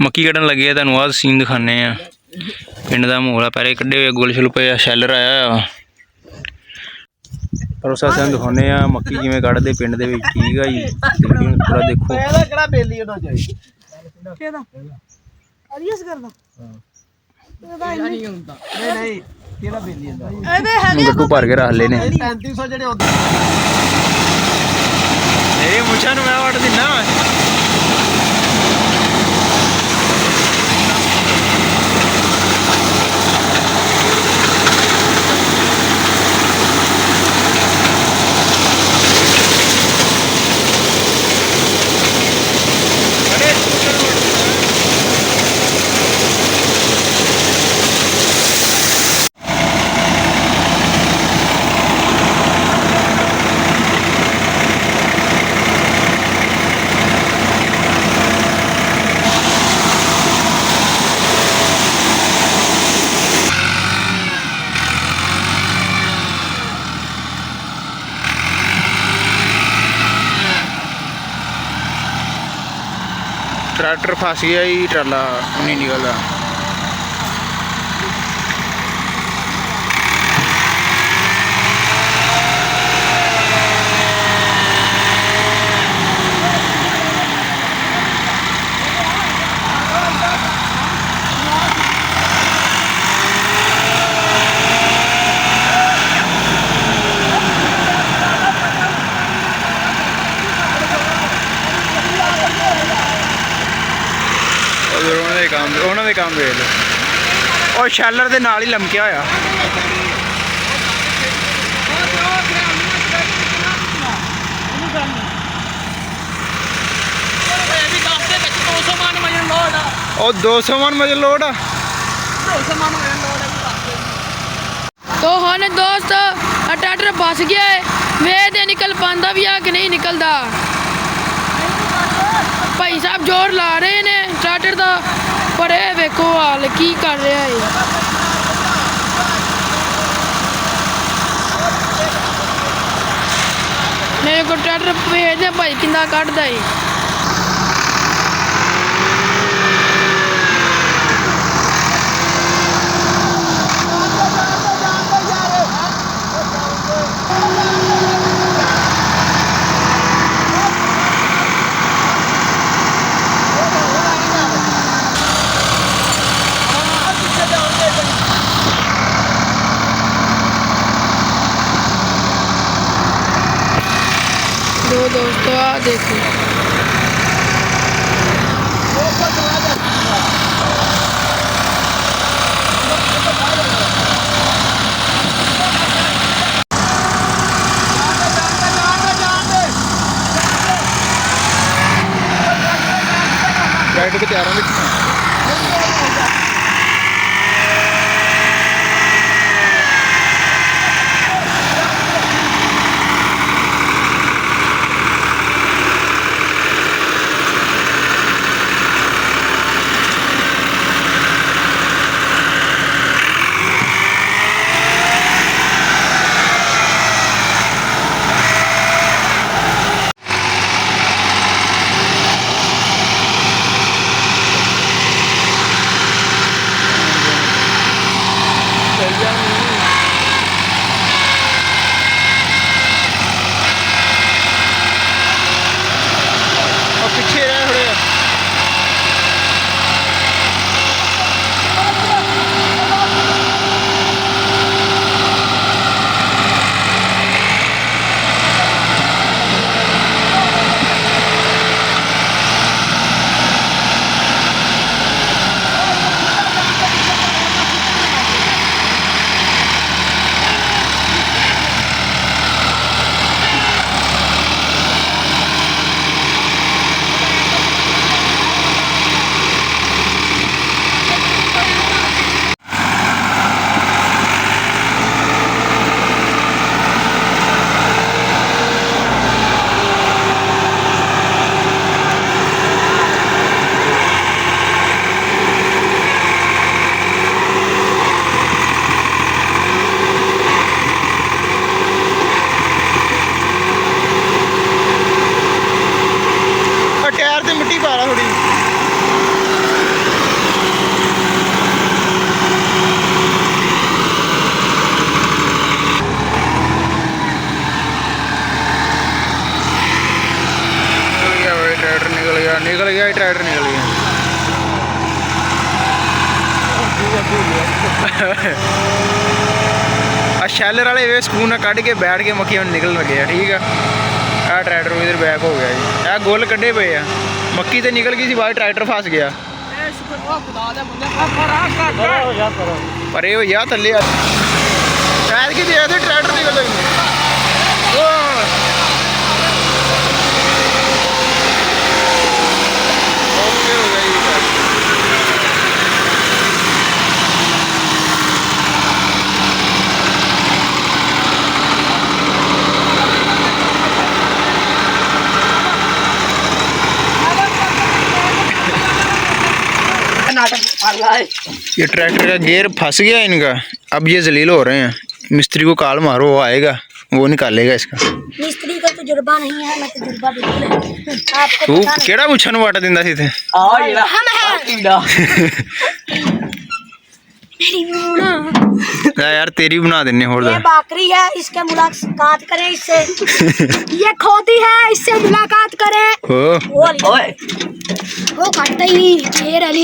मक्की कड्ढन लगे आ। तुहानूं आह सीन दिखाने आ पिंड दा माहौल। पैरे कड्ढे हुए गुल शुल पे शैलर आया होया पर उस असें दिखाने आ मक्की किवें कड्ढदे पिंड दे विच। ठीक है जी, पूरा देखो। गट्टू भर के रख लेने मुछा मैं वट दिना। ट्रैक्टर फस गया जी, ट्राला नहीं निकलता। उन्होंने काम वेख लो और शैलर के नाल ही लमकिया होया। और 200 मन वजन लोड आ। तो हाँ दोस्त ट्रैक्टर फस गया है। वे निकल पाता भी आ कि नहीं निकलता। भाई साहब जोर ला रहे ने ट्रैक्टर का, पर यह वेखो हाल की कर रहा है। मेरे को ट्रैक्टर भेजते भाई किंदा कटदा है। दोस्तों आ देखो ट्रैक्टर के तैयारों में निकल गया ट्रैक्टर निकल गया आ शैलर वाले वे स्पून कढ़ के बैठ के मक्खी हम निकल लगे हैं ठीक है आ ट्रैक्टर इधर बैक हो गया जी आ गोल कड्ढे पे आ मक्की तो निकल गई सी बाद ट्रैक्टर फस गया पर ये भैया थले शायद कि ट्रैक्टर निकल ओके हो गया ये ट्रैक्टर का गियर फंस गया इनका अब ये जलील हो रहे हैं मिस्त्री को कॉल मारो वो आएगा वो निकालेगा इसका मिस्त्री का तजुर्बा नहीं है मैं तजुर्बा बिल्कुल है आपको तू केड़ा मुछा नु वाटा दिंदा सी थे हम हैं यार तेरी बना देने होर ये बकरी है इसके मुलाकात करें इससे ये खोती है इससे मुलाकात करें ओ वो काटता ही शेर अली